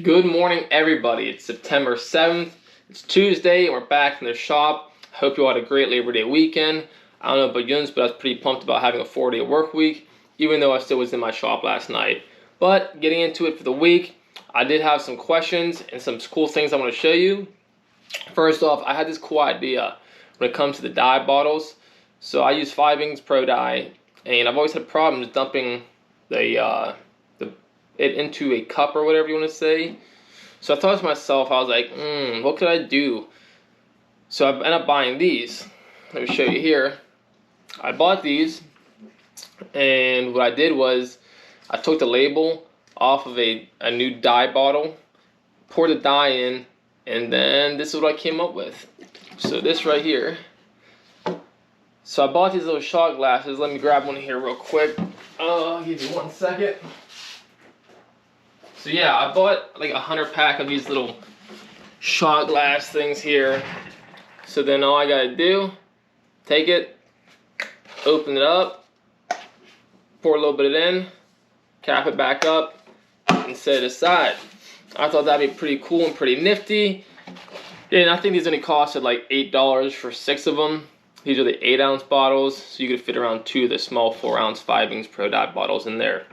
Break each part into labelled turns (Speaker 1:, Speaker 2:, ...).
Speaker 1: Good morning, everybody. It's September 7th. It's Tuesday, and we're back in the shop. Hope you all had a great Labor Day weekend. I don't know about you, but I was pretty pumped about having a 4-day work week, even though I still was in my shop last night. But getting into it for the week, I did have some questions and some cool things I want to show you. First off, I had this cool idea when it comes to the dye bottles. So I use 5-inch Pro dye, and I've always had problems dumping it into a cup or whatever you want to say. So I thought to myself, I was like, what could I do? So I ended up buying these. Let me show you here. I bought these, and what I did was I took the label off of a new dye bottle, poured the dye in, and then this is what I came up with. So this right here. So I bought these little shot glasses. Let me grab one here real quick. I'll give you 1 second. So yeah, I bought like 100 pack of these little shot glass things here. So then all I gotta do, take it, open it up, pour a little bit in, cap it back up, and set it aside. I thought that'd be pretty cool and pretty nifty. And I think these only costed like $8 for 6 of them. These are the 8-ounce bottles, so you could fit around 2 of the small 4-ounce 5-inch Pro dye bottles in there.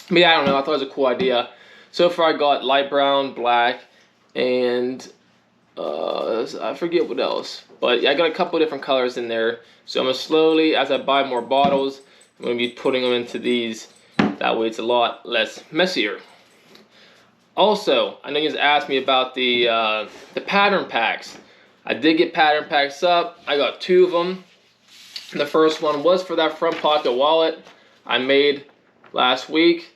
Speaker 1: But yeah, I don't know, I thought it was a cool idea. So far I got light brown, black, and I forget what else. But yeah, I got a couple different colors in there. So I'm going to slowly, as I buy more bottles, I'm going to be putting them into these. That way it's a lot less messier. Also, I know you guys asked me about the pattern packs. I did get pattern packs up. I got 2 of them. The first one was for that front pocket wallet I made last week.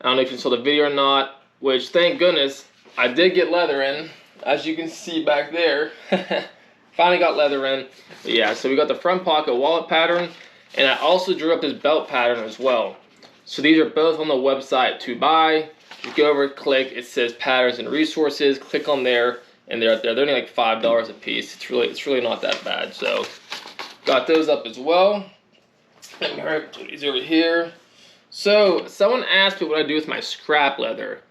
Speaker 1: I don't know if you saw the video or not, which thank goodness I did get leather in, as you can see back there. Finally got leather in. But yeah, so we got the front pocket wallet pattern, and I also drew up this belt pattern as well. So these are both on the website to buy. You go over, click, it says patterns and resources, click on there, and they're only like $5 a piece. It's really not that bad. So got those up as well. Let me put these over here. So someone asked me what I do with my scrap leather.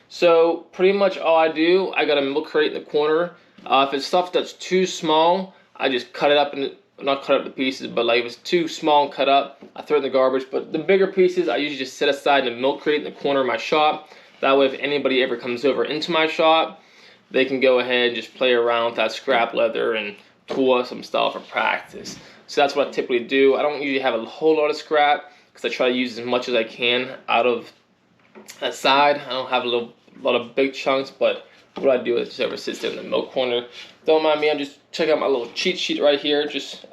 Speaker 1: So pretty much all I do, I got a milk crate in the corner. If it's stuff that's too small, I just cut it up not cut up the pieces, but like if it's too small and cut up, I throw it in the garbage. But the bigger pieces, I usually just set aside in a milk crate in the corner of my shop. That way, if anybody ever comes over into my shop, they can go ahead and just play around with that scrap leather and tool up some stuff for practice. So that's what I typically do. I don't usually have a whole lot of scrap, because I try to use as much as I can out of that side. I don't have a lot of big chunks, but what I do is just ever sits there in the milk corner. Don't mind me, I'm just checking out my little cheat sheet right here, just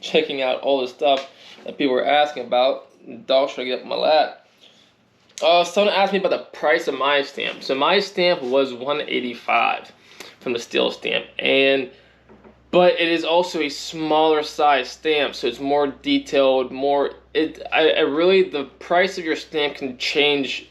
Speaker 1: checking out all the stuff that people were asking about. The dog's trying to get up on my lap. Someone asked me about the price of my stamp. So my stamp was $185 from the steel stamp, but it is also a smaller size stamp, so it's more detailed, the price of your stamp can change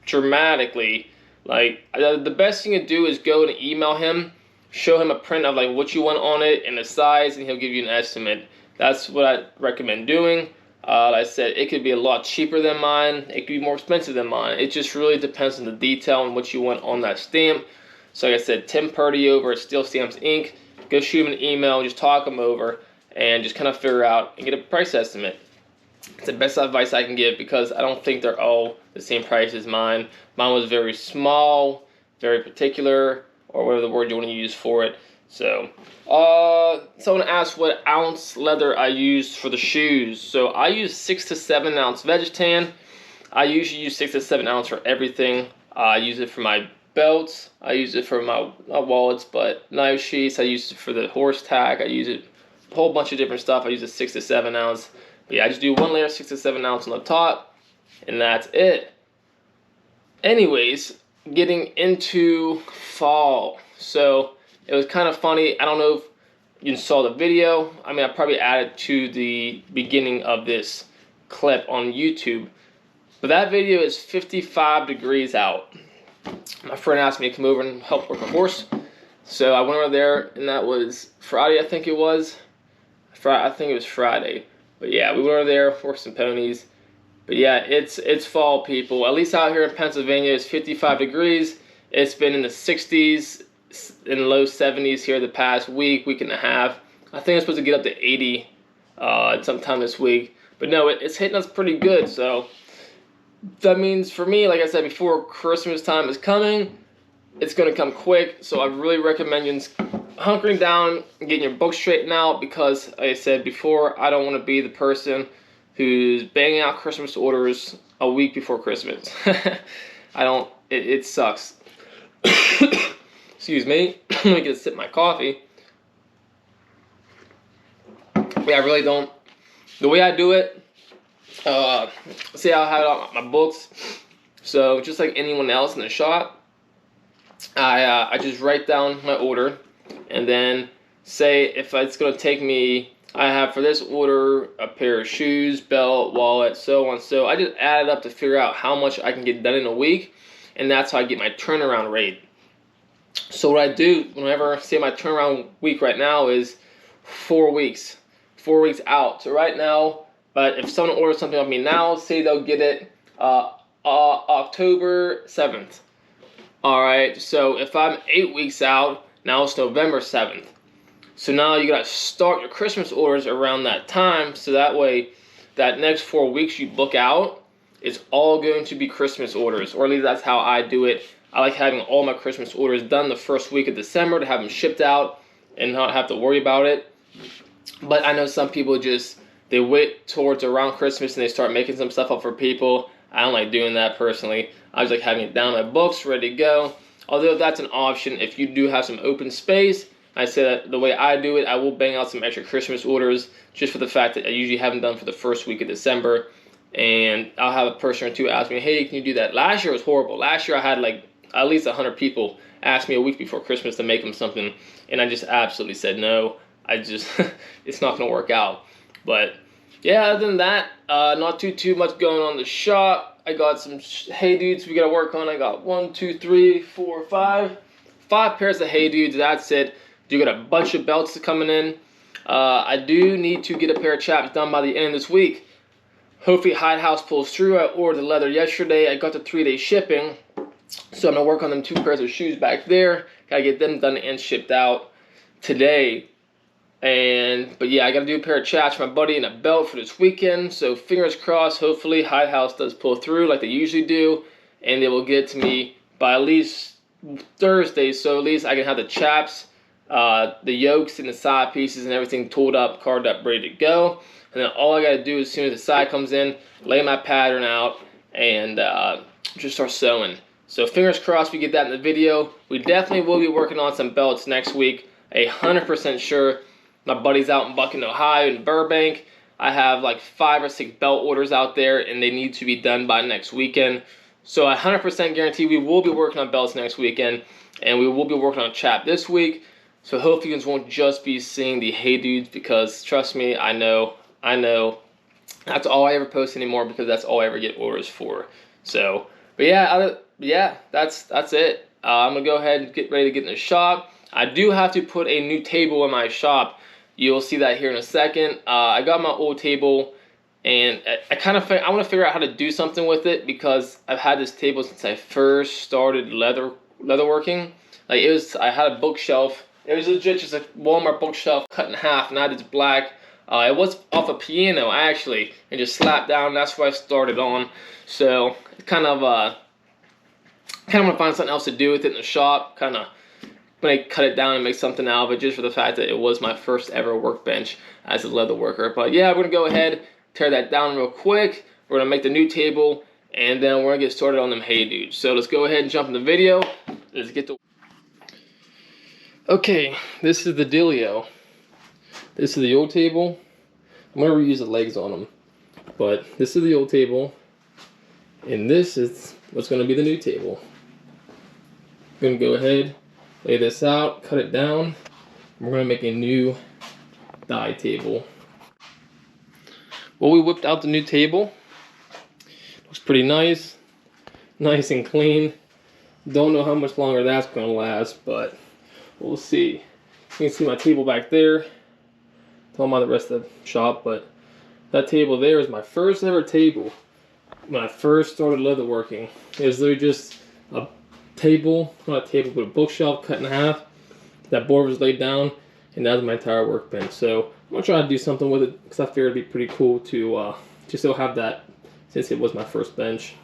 Speaker 1: dramatically. Like, the best thing to do is go and email him, show him a print of like what you want on it and the size, and he'll give you an estimate. That's what I recommend doing. Like I said, it could be a lot cheaper than mine, it could be more expensive than mine. It just really depends on the detail and what you want on that stamp. So like I said, Tim Purdy over at Steel Stamps Inc. Go shoot him an email, just talk him over, and just kind of figure out and get a price estimate. It's the best advice I can give, because I don't think they're all the same price as mine. Mine was very small, very particular, or whatever the word you want to use for it. So, someone asked what ounce leather I use for the shoes. So I use 6 to 7 ounce Vegetan. I usually use 6 to 7 ounce for everything. I use it for my belts, I use it for my wallets, but knife sheaths, I use it for the horse tack, I use it a whole bunch of different stuff. I use a 6 to 7 ounce. But yeah, I just do 1 layer 6 to 7 ounce on the top, and that's it. Anyways, getting into fall. So it was kind of funny. I don't know if you saw the video. I mean, I probably added to the beginning of this clip on YouTube, but that video is 55 degrees out. My friend asked me to come over and help work a horse. So I went over there, and that was Friday, I think it was. I think it was Friday. But yeah, we went over there, horse and ponies. But yeah, it's fall, people. At least out here in Pennsylvania, it's 55 degrees. It's been in the 60s, in the low 70s here the past week and a half. I think it's supposed to get up to 80 sometime this week. But no, it's hitting us pretty good. So that means for me, like I said before, Christmas time is coming. It's going to come quick. So I really recommend you hunkering down and getting your books straightened out, because, like I said before, I don't want to be the person who's banging out Christmas orders a week before Christmas. I don't, it sucks. Excuse me. Let me get a sip of my coffee. Yeah, I really don't. The way I do it, see how I have it on my books. So just like anyone else in the shop, I just write down my order, and then say if it's going to take me, I have for this order a pair of shoes, belt, wallet, so on. So I just add it up to figure out how much I can get done in a week, and that's how I get my turnaround rate. So what I do whenever, say my turnaround week right now is 4 weeks. 4 weeks out. So right now, but if someone orders something of me now, say they'll get it October 7th. Alright, so if I'm 8 weeks out, now it's November 7th. So now you gotta start your Christmas orders around that time, so that way that next 4 weeks you book out, it's all going to be Christmas orders, or at least that's how I do it. I like having all my Christmas orders done the first week of December to have them shipped out and not have to worry about it. But I know some people just, they wait towards around Christmas and they start making some stuff up for people. I don't like doing that personally. I just like having it down in my books, ready to go. Although that's an option if you do have some open space. I say that the way I do it, I will bang out some extra Christmas orders just for the fact that I usually haven't done for the first week of December. And I'll have a person or two ask me, hey, can you do that? Last year was horrible. Last year I had like at least 100 people ask me a week before Christmas to make them something. And I just absolutely said no. I just, it's not going to work out. But yeah, other than that, not too much going on in the shop. I got some Hey Dudes we got to work on. I got 1, 2, 3, 4, 5 pairs of Hey Dudes. That's it. Do got a bunch of belts coming in. I do need to get a pair of chaps done by the end of this week. Hopefully Hide House pulls through. I ordered the leather yesterday. I got the 3-day shipping. So I'm going to work on them 2 pairs of shoes back there. Got to get them done and shipped out today. But yeah, I got to do a pair of chaps for my buddy and a belt for this weekend. So fingers crossed, hopefully Hide House does pull through like they usually do. And they will get it to me by at least Thursday. So at least I can have the chaps, the yokes and the side pieces and everything tooled up, carved up, ready to go. And then all I got to do as soon as the side comes in, lay my pattern out and just start sewing. So fingers crossed we get that in the video. We definitely will be working on some belts next week. 100% sure. My buddy's out in Bucking, Ohio, in Burbank. I have like 5 or 6 belt orders out there, and they need to be done by next weekend. So I 100% guarantee we will be working on belts next weekend, and we will be working on a chap this week. So hopefully you guys won't just be seeing the Hey Dudes, because trust me, I know. That's all I ever post anymore, because that's all I ever get orders for. So, but yeah, that's it. I'm gonna go ahead and get ready to get in the shop. I do have to put a new table in my shop. You'll see that here in a second. I got my old table, and I want to figure out how to do something with it, because I've had this table since I first started leatherworking. Like I had a bookshelf. It was legit just a Walmart bookshelf cut in half, and I had this black. It was off a piano actually, and just slapped down. That's what I started on. So kind of want to find something else to do with it in the shop. When I cut it down and make something out of it, just for the fact that it was my first ever workbench as a leather worker. But yeah, we're gonna go ahead, tear that down real quick. We're gonna make the new table, and then we're gonna get started on them Hey Dudes. So let's go ahead and jump in the video. Let's get to. Okay, this is the dealio. This is the old table. I'm gonna reuse the legs on them, but this is the old table, and this is what's gonna be the new table. I'm gonna go ahead, lay this out, cut it down. We're going to make a new die table. Well, we whipped out the new table. Looks pretty nice. Nice and clean. Don't know how much longer that's going to last, but we'll see. You can see my table back there. Tell them about the rest of the shop, but that table there is my first ever table. when I first started leatherworking. It was literally just a table, not a table, but a bookshelf cut in half. That board was laid down, and that was my entire workbench. So I'm gonna try to do something with it because I figured it'd be pretty cool to just still have that since it was my first bench.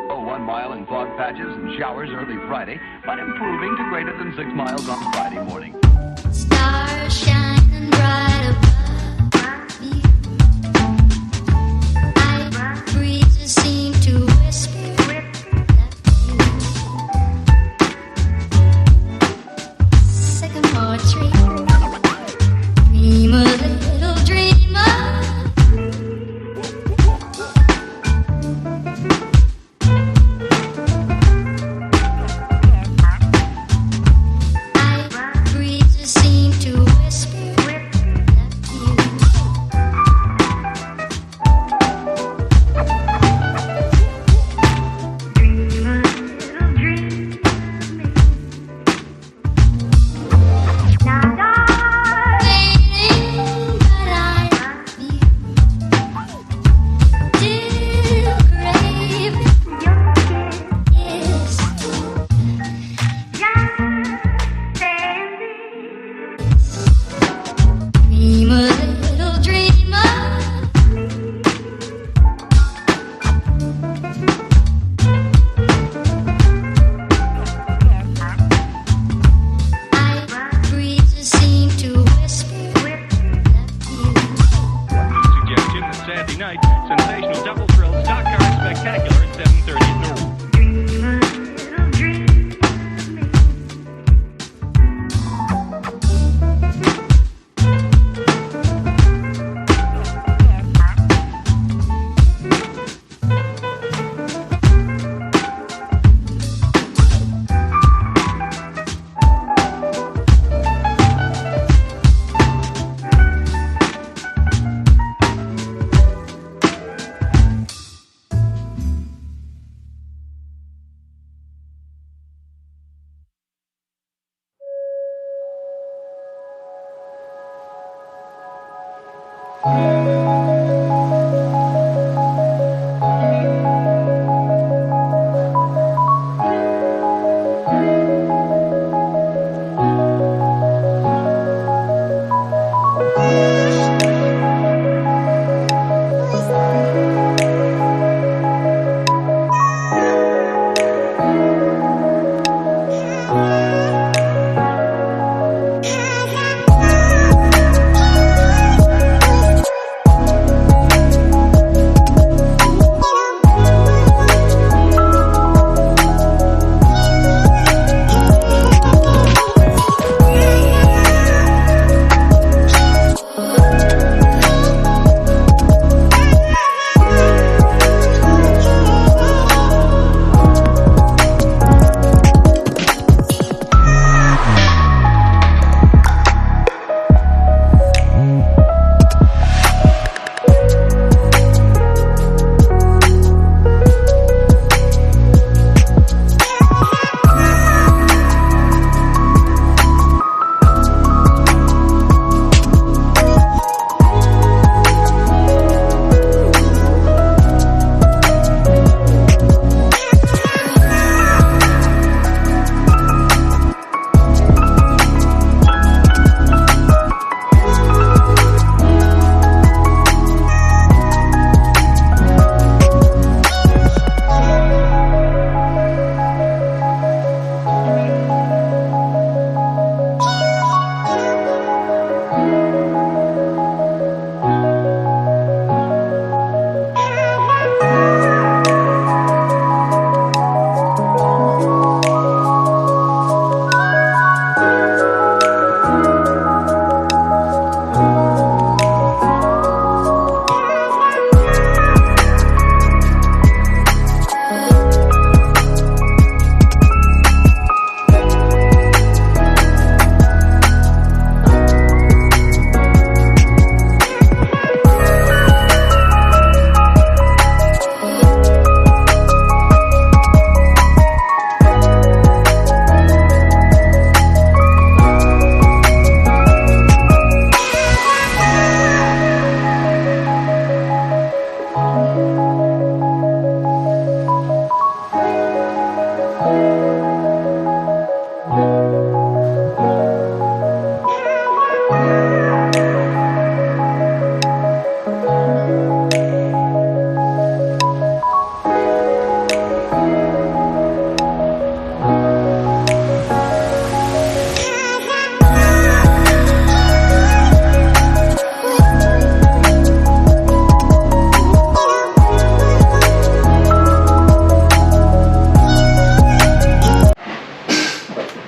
Speaker 2: Oh, 1 mile in fog patches and showers early Friday, but improving to greater than 6 miles on Friday morning.
Speaker 3: Stars shining bright above you. Night breezes seem to whisper that you. Sycamore tree, dream a little dreamer. Night breezes seem to whisper that you. Dream a little dream. Now, darling, but I love you. Still craving your kiss. Dream a little dreamer. Night breezes seem to whisper that you.
Speaker 2: Suggestion that Saturday night, sensational double thrill stock car spectacular at 7:30 at noon.
Speaker 3: Dream a little dream.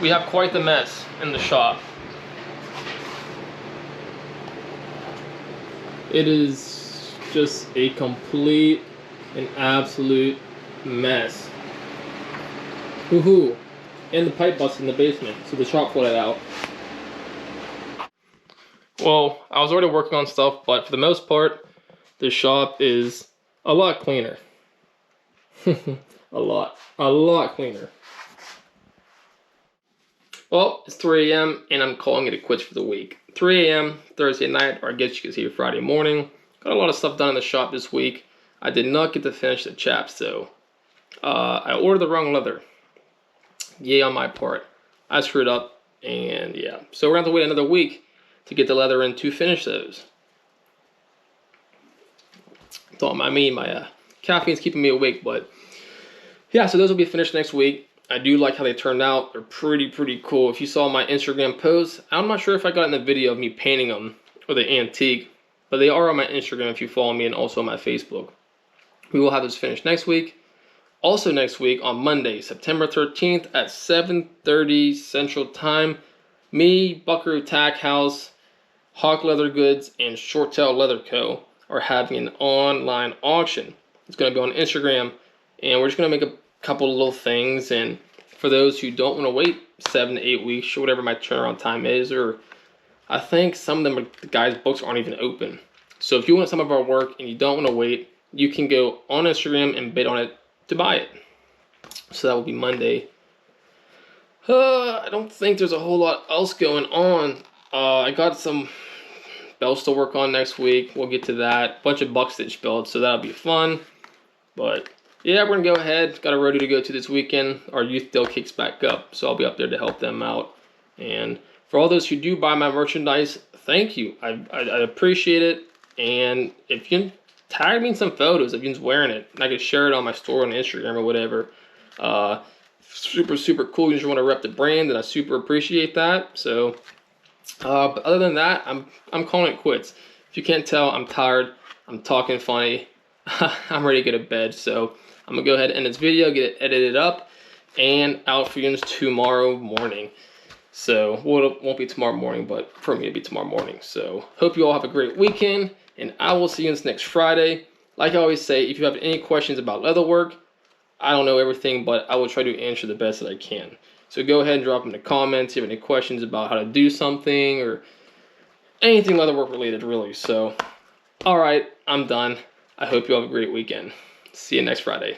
Speaker 1: we have quite the mess in the shop. It is just a complete and absolute mess. Woohoo! And the pipe busted in the basement, so the shop flooded out. Well, I was already working on stuff, but for the most part, the shop is a lot cleaner. a lot cleaner. Well, it's 3 a.m. and I'm calling it a quits for the week. 3 a.m. Thursday night, or I guess you could see Friday morning. Got a lot of stuff done in the shop this week. I did not get to finish the chaps though. I ordered the wrong leather. Yay on my part. I screwed up, and yeah. So we're gonna have to wait another week to get the leather in to finish those. My caffeine's keeping me awake, but yeah, so those will be finished next week. I do like how they turned out. They're pretty cool. If you saw my Instagram post, I'm not sure if I got in the video of me painting them or the antique, but they are on my Instagram if you follow me, and also on my Facebook. We will have this finished next week. Also next week on Monday, September 13th at 7:30 Central Time, me, Buckaroo Tack House, Hawk Leather Goods, and Short Tail Leather Co. are having an online auction. It's going to be on Instagram, and we're just going to make a couple little things. And for those who don't want to wait 7 to 8 weeks, or whatever my turnaround time is, or I think some of them, the guys' books aren't even open. So if you want some of our work and you don't want to wait, you can go on Instagram and bid on it to buy it. So that will be Monday. I don't think there's a whole lot else going on. I got some belts to work on next week. We'll get to that. Bunch of buck stitch belts, so that'll be fun. But yeah, we're gonna go ahead. Got a rodeo to go to this weekend. Our youth deal kicks back up, so I'll be up there to help them out. And for all those who do buy my merchandise, thank you. I appreciate it. And if you can tag me in some photos of you wearing it, and I can share it on my store on Instagram or whatever. Super cool. You just want to rep the brand, and I super appreciate that. So but other than that, I'm calling it quits. If you can't tell, I'm tired. I'm talking funny. I'm ready to go to bed. So I'm gonna go ahead and end this video, get it edited up, and out for you tomorrow morning. So, well, it won't be tomorrow morning, but for me it'll be tomorrow morning. So hope you all have a great weekend, and I will see you next Friday. Like I always say, if you have any questions about leatherwork, I don't know everything, but I will try to answer the best that I can. So go ahead and drop in the comments if you have any questions about how to do something or anything leatherwork related, really. So, all right, I'm done. I hope you have a great weekend. See you next Friday.